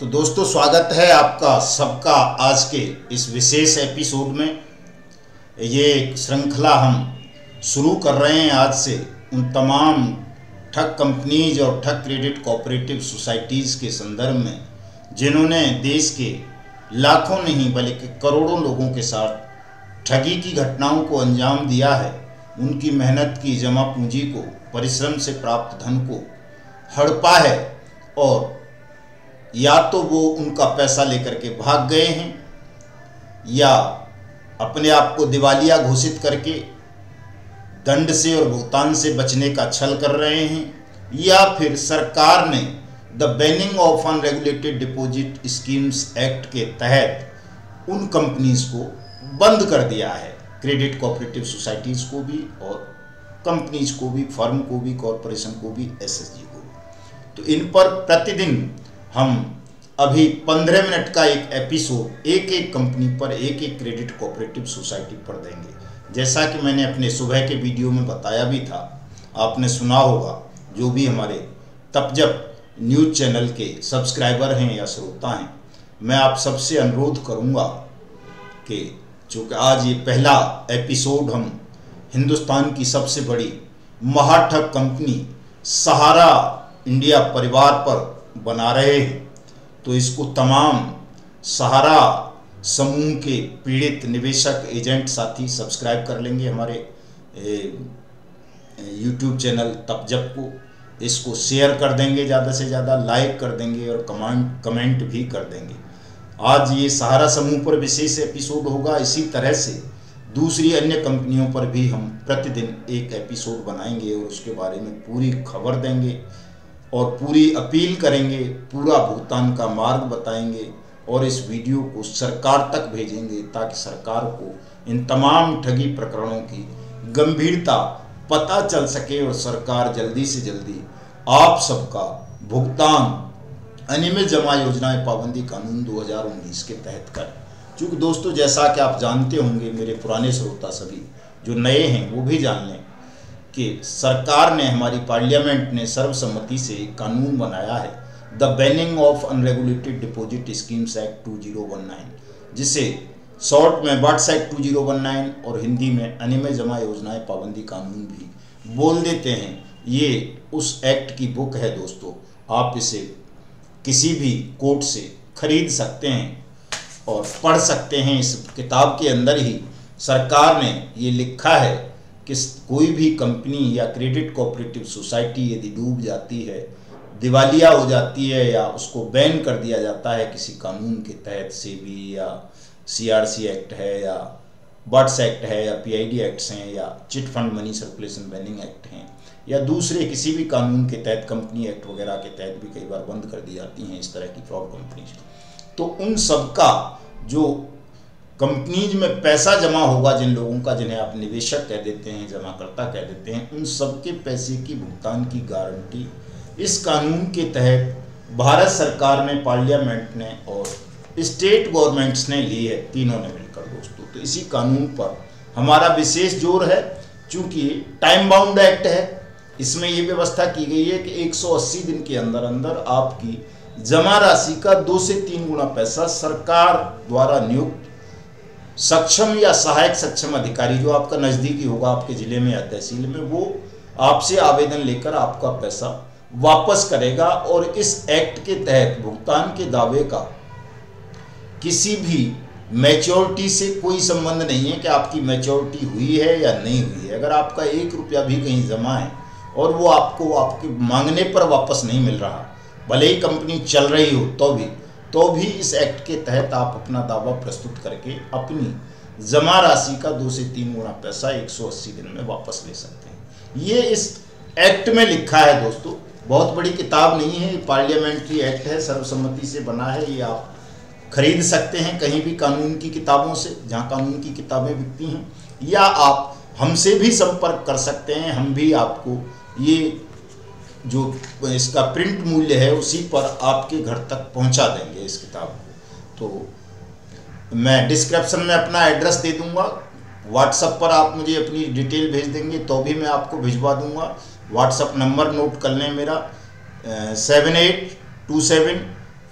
तो दोस्तों, स्वागत है आपका सबका आज के इस विशेष एपिसोड में। ये श्रृंखला हम शुरू कर रहे हैं आज से उन तमाम ठग कंपनीज और ठग क्रेडिट कोऑपरेटिव सोसाइटीज़ के संदर्भ में जिन्होंने देश के लाखों नहीं बल्कि करोड़ों लोगों के साथ ठगी की घटनाओं को अंजाम दिया है। उनकी मेहनत की जमा पूंजी को, परिश्रम से प्राप्त धन को हड़पा है और या तो वो उनका पैसा लेकर के भाग गए हैं या अपने आप को दिवालिया घोषित करके दंड से और भुगतान से बचने का छल कर रहे हैं, या फिर सरकार ने the banning of unregulated deposit schemes act के तहत उन कंपनीज को बंद कर दिया है। क्रेडिट कोऑपरेटिव सोसाइटीज़ को भी और कंपनीज को भी, फर्म को भी, कॉरपोरेशन को भी, एसएचजी को भी। तो इन पर प्रतिदिन हम अभी 15 मिनट का एक एपिसोड एक एक कंपनी पर, एक एक क्रेडिट कोऑपरेटिव सोसाइटी पर देंगे। जैसा कि मैंने अपने सुबह के वीडियो में बताया भी था, आपने सुना होगा, जो भी हमारे तपजप न्यूज़ चैनल के सब्सक्राइबर हैं या श्रोता हैं, मैं आप सबसे अनुरोध करूंगा कि चूँकि आज ये पहला एपिसोड हम हिंदुस्तान की सबसे बड़ी महाठग कंपनी सहारा इंडिया परिवार पर बना रहे हैं, तो इसको तमाम सहारा समूह के पीड़ित निवेशक, एजेंट साथी सब्सक्राइब कर लेंगे हमारे यूट्यूब चैनल तपजप को। इसको शेयर कर देंगे, ज़्यादा से ज़्यादा लाइक कर देंगे और कमेंट भी कर देंगे। आज ये सहारा समूह पर विशेष एपिसोड होगा। इसी तरह से दूसरी अन्य कंपनियों पर भी हम प्रतिदिन एक एपिसोड बनाएंगे और उसके बारे में पूरी खबर देंगे और पूरी अपील करेंगे, पूरा भुगतान का मार्ग बताएंगे और इस वीडियो को सरकार तक भेजेंगे ताकि सरकार को इन तमाम ठगी प्रकरणों की गंभीरता पता चल सके और सरकार जल्दी से जल्दी आप सबका भुगतान अनियमित जमा योजनाएं पाबंदी कानून 2019 के तहत करे। क्योंकि दोस्तों, जैसा कि आप जानते होंगे, मेरे पुराने श्रोता सभी जो नए हैं वो भी जान लें कि सरकार ने, हमारी पार्लियामेंट ने सर्वसम्मति से एक कानून बनाया है, the banning of unregulated deposit schemes act 2019, जिसे शॉर्ट में बट्स एक्ट 2019 और हिंदी में अनियमित जमा योजनाएं पाबंदी कानून भी बोल देते हैं। ये उस एक्ट की बुक है दोस्तों, आप इसे किसी भी कोर्ट से खरीद सकते हैं और पढ़ सकते हैं। इस किताब के अंदर ही सरकार ने ये लिखा है कि कोई भी कंपनी या क्रेडिट कोऑपरेटिव सोसाइटी यदि डूब जाती है, दिवालिया हो जाती है या उसको बैन कर दिया जाता है किसी कानून के तहत, सेबी या सीआरसी एक्ट है या बट्स एक्ट है या पीआईडी एक्ट्स हैं या chit fund money circulation banning act हैं या दूसरे किसी भी कानून के तहत, कंपनी एक्ट वगैरह के तहत भी कई बार बंद कर दी जाती हैं इस तरह की फ्रॉड कंपनीज। तो उन सब का जो कंपनीज में पैसा जमा होगा, जिन लोगों का, जिन्हें आप निवेशक कह देते हैं, जमाकर्ता कह देते हैं, उन सबके पैसे की भुगतान की गारंटी इस कानून के तहत भारत सरकार ने, पार्लियामेंट ने और स्टेट गवर्नमेंट्स ने ली है, तीनों ने मिलकर दोस्तों। तो इसी कानून पर हमारा विशेष जोर है। चूँकि टाइम बाउंड एक्ट है, इसमें ये व्यवस्था की गई है कि 180 दिन के अंदर अंदर आपकी जमा राशि का 2 से 3 गुना पैसा सरकार द्वारा नियुक्त सक्षम या सहायक सक्षम अधिकारी, जो आपका नज़दीकी होगा आपके ज़िले में या तहसील में, वो आपसे आवेदन लेकर आपका पैसा वापस करेगा। और इस एक्ट के तहत भुगतान के दावे का किसी भी मैच्योरिटी से कोई संबंध नहीं है कि आपकी मैच्योरिटी हुई है या नहीं हुई है। अगर आपका 1 रुपया भी कहीं जमा है और वो आपको आपके मांगने पर वापस नहीं मिल रहा, भले ही कंपनी चल रही हो, तो भी इस एक्ट के तहत आप अपना दावा प्रस्तुत करके अपनी जमा राशि का 2 से 3 गुना पैसा 180 दिन में वापस ले सकते हैं। ये इस एक्ट में लिखा है दोस्तों। बहुत बड़ी किताब नहीं है, पार्लियामेंट्री एक्ट है, सर्वसम्मति से बना है। ये आप खरीद सकते हैं कहीं भी कानून की किताबों से, जहाँ कानून की किताबें बिकती हैं, या आप हमसे भी संपर्क कर सकते हैं। हम भी आपको ये जो इसका प्रिंट मूल्य है उसी पर आपके घर तक पहुंचा देंगे इस किताब को। तो मैं डिस्क्रिप्शन में अपना एड्रेस दे दूंगा, व्हाट्सएप पर आप मुझे अपनी डिटेल भेज देंगे तो भी मैं आपको भिजवा दूंगा। व्हाट्सएप नंबर नोट कर लें मेरा 7827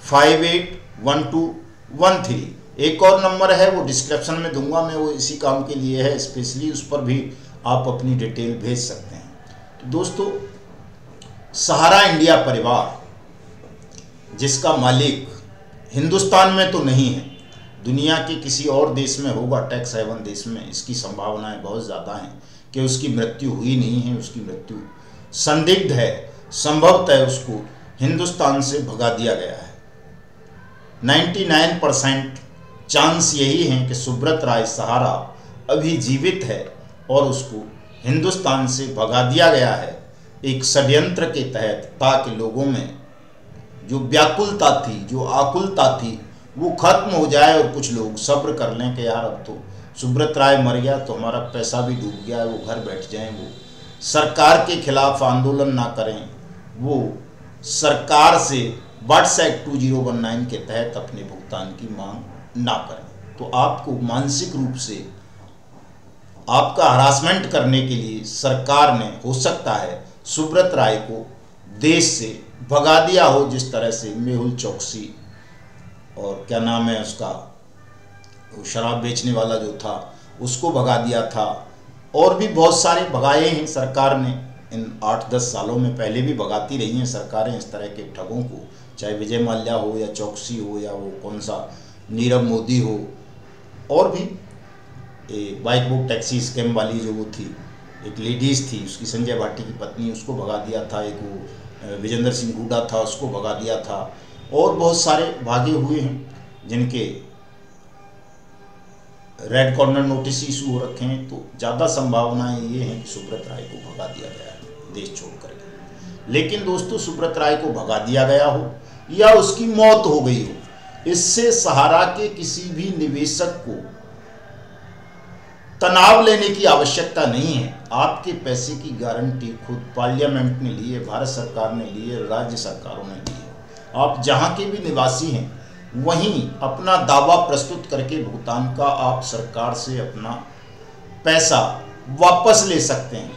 581213। एक और नंबर है, वो डिस्क्रिप्शन में दूंगा मैं, वो इसी काम के लिए है स्पेशली, उस पर भी आप अपनी डिटेल भेज सकते हैं। तो दोस्तों, सहारा इंडिया परिवार जिसका मालिक हिंदुस्तान में तो नहीं है, दुनिया के किसी और देश में होगा, टैक्स हेवन देश में, इसकी संभावनाएं बहुत ज़्यादा हैं कि उसकी मृत्यु हुई नहीं है, उसकी मृत्यु संदिग्ध है, संभवतः उसको हिंदुस्तान से भगा दिया गया है। 99% चांस यही है कि सुब्रत राय सहारा अभी जीवित है और उसको हिंदुस्तान से भगा दिया गया है एक षड्यंत्र के तहत, ताकि लोगों में जो व्याकुलता थी, जो आकुलता थी, वो खत्म हो जाए और कुछ लोग सब्र कर लें कि यार अब तो सुब्रत राय मर गया तो हमारा पैसा भी डूब गया है, वो घर बैठ जाएं, वो सरकार के खिलाफ आंदोलन ना करें, वो सरकार से वाट्स एक्ट 2019 के तहत अपने भुगतान की मांग ना करें। तो आपको मानसिक रूप से आपका हरासमेंट करने के लिए सरकार ने, हो सकता है, सुब्रत राय को देश से भगा दिया हो, जिस तरह से मेहुल चौकसी और क्या नाम है उसका, वो शराब बेचने वाला जो था, उसको भगा दिया था, और भी बहुत सारे भगाए हैं सरकार ने इन 8-10 सालों में। पहले भी भगाती रही हैं सरकारें इस तरह के ठगों को, चाहे विजय माल्या हो या चौकसी हो या वो कौन सा नीरव मोदी हो, और भी बाइक बुक टैक्सी स्कैम वाली जो वो थी, एक लेडीज़ थी, उसकी संजय भाटी की पत्नी, उसको भगा दिया था। एक वो विजेंद्र सिंह हुड्डा था, उसको भगा दिया था, और बहुत सारे भागे हुए हैं जिनके रेड कॉर्नर नोटिस इशू हो रखे हैं। तो ज़्यादा संभावनाएं ये हैं कि सुब्रत राय को भगा दिया गया है देश छोड़ करके। लेकिन दोस्तों, सुब्रत राय को भगा दिया गया हो या उसकी मौत हो गई हो, इससे सहारा के किसी भी निवेशक को तनाव लेने की आवश्यकता नहीं है। आपके पैसे की गारंटी खुद पार्लियामेंट ने ली है, भारत सरकार ने ली है, राज्य सरकारों ने ली है। आप जहां के भी निवासी हैं वहीं अपना दावा प्रस्तुत करके भुगतान का आप सरकार से अपना पैसा वापस ले सकते हैं।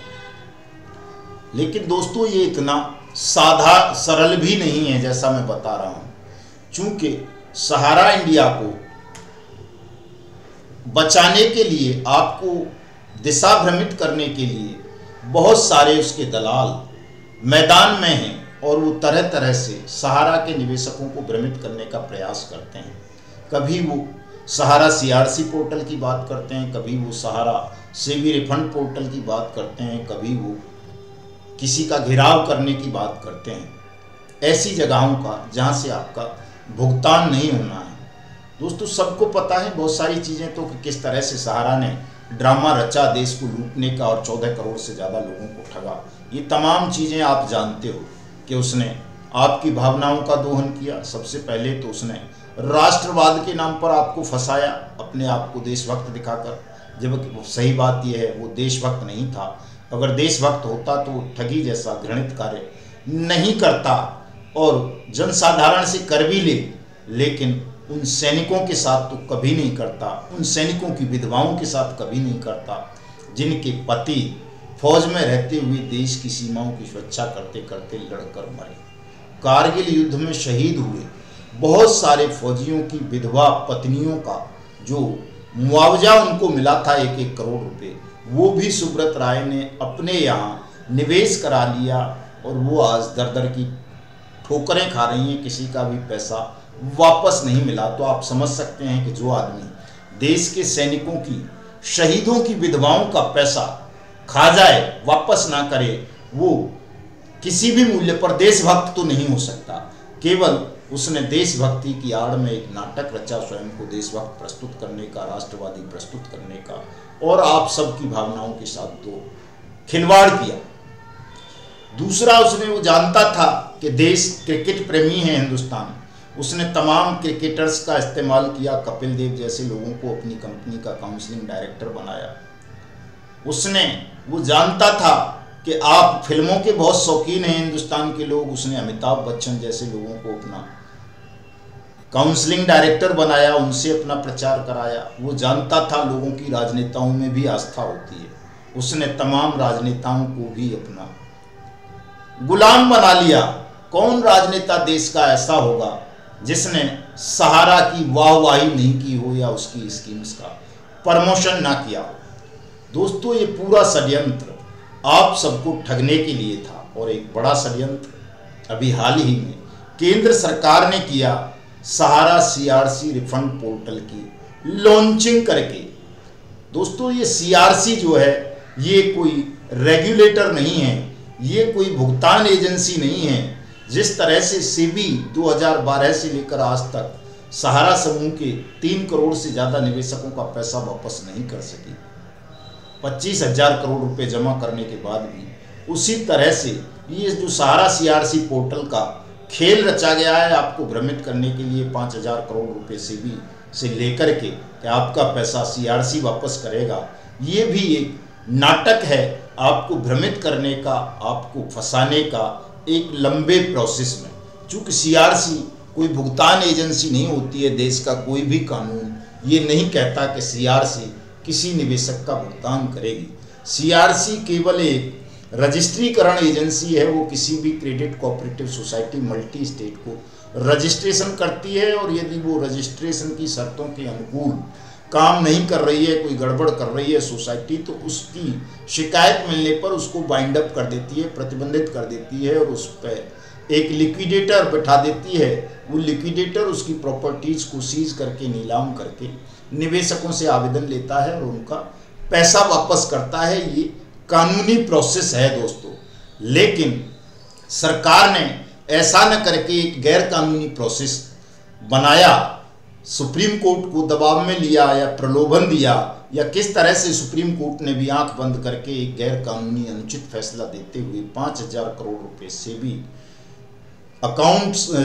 लेकिन दोस्तों, ये इतना साधा सरल भी नहीं है जैसा मैं बता रहा हूं, चूंकि सहारा इंडिया को बचाने के लिए, आपको दिशा भ्रमित करने के लिए बहुत सारे उसके दलाल मैदान में हैं, और वो तरह तरह से सहारा के निवेशकों को भ्रमित करने का प्रयास करते हैं। कभी वो सहारा CRC पोर्टल की बात करते हैं, कभी वो सहारा सेवी रिफंड पोर्टल की बात करते हैं, कभी वो किसी का घेराव करने की बात करते हैं, ऐसी जगहों का जहां से आपका भुगतान नहीं होना है। दोस्तों, सबको पता है बहुत सारी चीज़ें, तो किस तरह से सहारा ने ड्रामा रचा देश को लूटने का और 14 करोड़ से ज़्यादा लोगों को ठगा। ये तमाम चीज़ें आप जानते हो कि उसने आपकी भावनाओं का दोहन किया। सबसे पहले तो उसने राष्ट्रवाद के नाम पर आपको फंसाया, अपने आप को देशभक्त दिखाकर, जबकि सही बात यह है वो देशभक्त नहीं था। अगर देशभक्त होता तो ठगी जैसा घृणित कार्य नहीं करता और जनसाधारण से कर भी ले, लेकिन उन सैनिकों के साथ तो कभी नहीं करता, उन सैनिकों की विधवाओं के साथ कभी नहीं करता जिनके पति फौज में रहते हुए देश की सीमाओं की सुरक्षा करते करते लड़कर मरे, कारगिल युद्ध में शहीद हुए। बहुत सारे फौजियों की विधवा पत्नियों का जो मुआवजा उनको मिला था 1-1 करोड़ रुपए, वो भी सुब्रत राय ने अपने यहाँ निवेश करा लिया, और वो आज दर दर की ठोकरें खा रही हैं, किसी का भी पैसा वापस नहीं मिला। तो आप समझ सकते हैं कि जो आदमी देश के सैनिकों की, शहीदों की विधवाओं का पैसा खा जाए, वापस ना करे, वो किसी भी मूल्य पर देशभक्त तो नहीं हो सकता। केवल उसने देशभक्ति की आड़ में एक नाटक रचा, स्वयं को देशभक्त प्रस्तुत करने का, राष्ट्रवादी प्रस्तुत करने का, और आप सबकी भावनाओं के साथ तो खिलवाड़ किया। दूसरा, उसने वो जानता था कि देश क्रिकेट प्रेमी है हिंदुस्तान, उसने तमाम क्रिकेटर्स का इस्तेमाल किया, कपिल देव जैसे लोगों को अपनी कंपनी का काउंसलिंग डायरेक्टर बनाया। उसने वो जानता था कि आप फिल्मों के बहुत शौकीन हैं हिंदुस्तान के लोग, उसने अमिताभ बच्चन जैसे लोगों को अपना काउंसलिंग डायरेक्टर बनाया, उनसे अपना प्रचार कराया। वो जानता था लोगों की राजनेताओं में भी आस्था होती है, उसने तमाम राजनेताओं को भी अपना गुलाम बना लिया। कौन राजनेता देश का ऐसा होगा जिसने सहारा की वाहवाही नहीं की हो या उसकी स्कीम्स का प्रमोशन ना किया हो। दोस्तों, ये पूरा षड्यंत्र आप सबको ठगने के लिए था और एक बड़ा षड्यंत्र अभी हाल ही में केंद्र सरकार ने किया सहारा सीआरसी रिफंड पोर्टल की लॉन्चिंग करके। दोस्तों, ये सीआरसी जो है ये कोई रेगुलेटर नहीं है, ये कोई भुगतान एजेंसी नहीं है। जिस तरह से सेबी 2012 से लेकर आज तक सहारा समूह के 3 करोड़ से ज़्यादा निवेशकों का पैसा वापस नहीं कर सकी, 25,000 करोड़ रुपए जमा करने के बाद भी, उसी तरह से ये जो सहारा सीआरसी पोर्टल का खेल रचा गया है आपको भ्रमित करने के लिए 5,000 करोड़ रुपए सेबी से लेकर के कि आपका पैसा सीआरसी वापस करेगा, ये भी एक नाटक है आपको भ्रमित करने का, आपको फंसाने का एक लंबे प्रोसेस में। चूँकि सीआरसी कोई भुगतान एजेंसी नहीं होती है, देश का कोई भी कानून ये नहीं कहता कि सीआरसी किसी निवेशक का भुगतान करेगी। सीआरसी केवल एक रजिस्ट्रीकरण एजेंसी है, वो किसी भी credit cooperative society multi state को रजिस्ट्रेशन करती है और यदि वो रजिस्ट्रेशन की शर्तों के अनुकूल काम नहीं कर रही है, कोई गड़बड़ कर रही है सोसाइटी, तो उसकी शिकायत मिलने पर उसको बाइंड अप कर देती है, प्रतिबंधित कर देती है और उस पर एक लिक्विडेटर बैठा देती है। वो लिक्विडेटर उसकी प्रॉपर्टीज़ को सीज करके नीलाम करके निवेशकों से आवेदन लेता है और उनका पैसा वापस करता है। ये कानूनी प्रोसेस है दोस्तों, लेकिन सरकार ने ऐसा न करके एक गैर कानूनी प्रोसेस बनाया, सुप्रीम कोर्ट को दबाव में लिया या प्रलोभन दिया, या किस तरह से सुप्रीम कोर्ट ने भी आंख बंद करके एक गैर कानूनी अनुचित फैसला देते हुए 5,000 करोड़ रुपए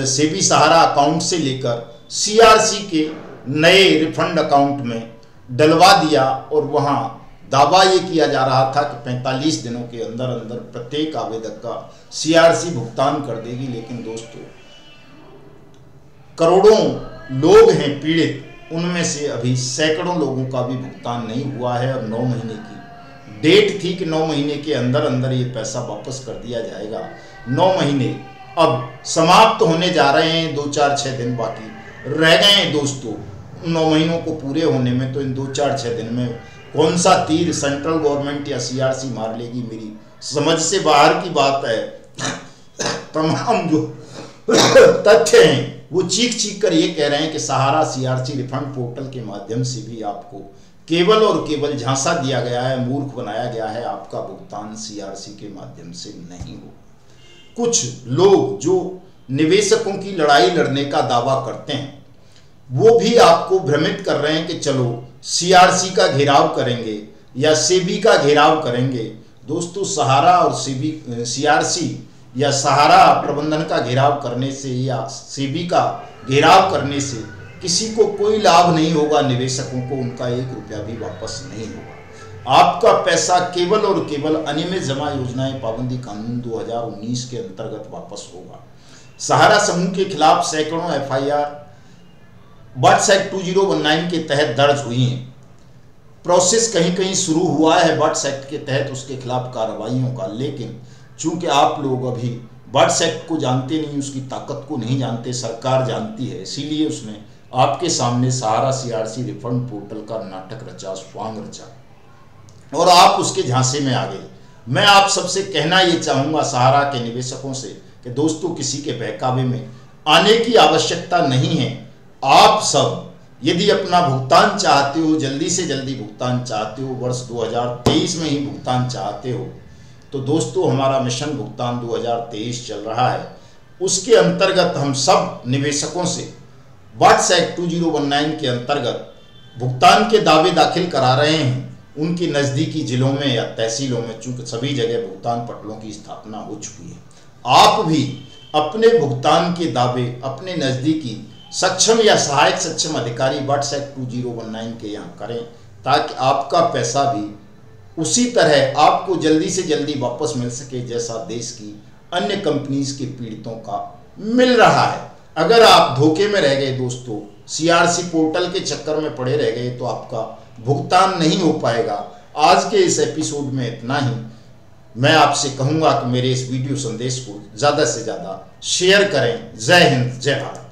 सेबी सहारा अकाउंट से लेकर सीआरसी के नए रिफंड अकाउंट में डलवा दिया। और वहां दावा ये किया जा रहा था कि 45 दिनों के अंदर अंदर प्रत्येक आवेदक का सीआरसी भुगतान कर देगी। लेकिन दोस्तों, करोड़ों लोग हैं पीड़ित, उनमें से अभी सैकड़ों लोगों का भी भुगतान नहीं हुआ है और 9 महीने की डेट थी कि 9 महीने के अंदर अंदर ये पैसा वापस कर दिया जाएगा। 9 महीने अब समाप्त होने जा रहे हैं, 2, 4, 6 दिन बाकी रह गए हैं दोस्तों 9 महीनों को पूरे होने में। तो इन 2, 4, 6 दिन में कौन सा तीर सेंट्रल गवर्नमेंट या सीआरसी मार लेगी, मेरी समझ से बाहर की बात है। तमाम जो तथ्य हैं वो चीख चीख कर ये कह रहे हैं कि सहारा सीआरसी रिफंड पोर्टल के माध्यम से भी आपको केवल और केवल झांसा दिया गया है, मूर्ख बनाया गया है, आपका भुगतान सीआरसी के माध्यम से नहीं हो। कुछ लोग जो निवेशकों की लड़ाई लड़ने का दावा करते हैं वो भी आपको भ्रमित कर रहे हैं कि चलो सीआरसी का घेराव करेंगे या सेबी का घेराव करेंगे। दोस्तों, सहारा और सीआरसी या सहारा प्रबंधन का घेराव करने से या सेबी का घेराव करने से किसी को कोई लाभ नहीं होगा, निवेशकों को उनका 1 रुपया भी वापस नहीं होगा। आपका पैसा केवल और केवल अनियमित जमा योजनाएं पाबंदी कानून 2019 के अंतर्गत वापस होगा। सहारा समूह के खिलाफ सैकड़ों एफआईआर बट्स एक्ट 2019 के तहत दर्ज हुई हैं। प्रोसेस कहीं कहीं शुरू हुआ है बट्स एक्ट के तहत उसके खिलाफ कार्रवाइयों का, लेकिन चूंकि आप लोग अभी बट्स एक्ट को जानते नहीं, उसकी ताकत को नहीं जानते, सरकार जानती है, इसीलिए उसने आपके सामने सहारा सीआरसी रिफंड पोर्टल का नाटक रचा, स्वांग रचा और आप उसके झांसे में आ गए। मैं आप सबसे कहना ये चाहूँगा सहारा के निवेशकों से कि दोस्तों, किसी के बहकावे में आने की आवश्यकता नहीं है। आप सब यदि अपना भुगतान चाहते हो, जल्दी से जल्दी भुगतान चाहते हो, वर्ष 2023 में ही भुगतान चाहते हो, तो दोस्तों हमारा मिशन भुगतान 2023 चल रहा है। उसके अंतर्गत हम सब निवेशकों से बट्स एक्ट 2019 के अंतर्गत भुगतान के दावे दाखिल करा रहे हैं उनके नज़दीकी जिलों में या तहसीलों में, चूँकि सभी जगह भुगतान पटलों की स्थापना हो चुकी है। आप भी अपने भुगतान के दावे अपने नज़दीकी सक्षम या सहायक सक्षम अधिकारी बट्स एक्ट 2019 के यहाँ करें, ताकि आपका पैसा भी उसी तरह आपको जल्दी से जल्दी वापस मिल सके जैसा देश की अन्य कंपनीज के पीड़ितों का मिल रहा है। अगर आप धोखे में रह गए दोस्तों, सीआरसी पोर्टल के चक्कर में पड़े रह गए, तो आपका भुगतान नहीं हो पाएगा। आज के इस एपिसोड में इतना ही। मैं आपसे कहूँगा कि मेरे इस वीडियो संदेश को ज़्यादा से ज़्यादा शेयर करें। जय हिंद, जय भारत।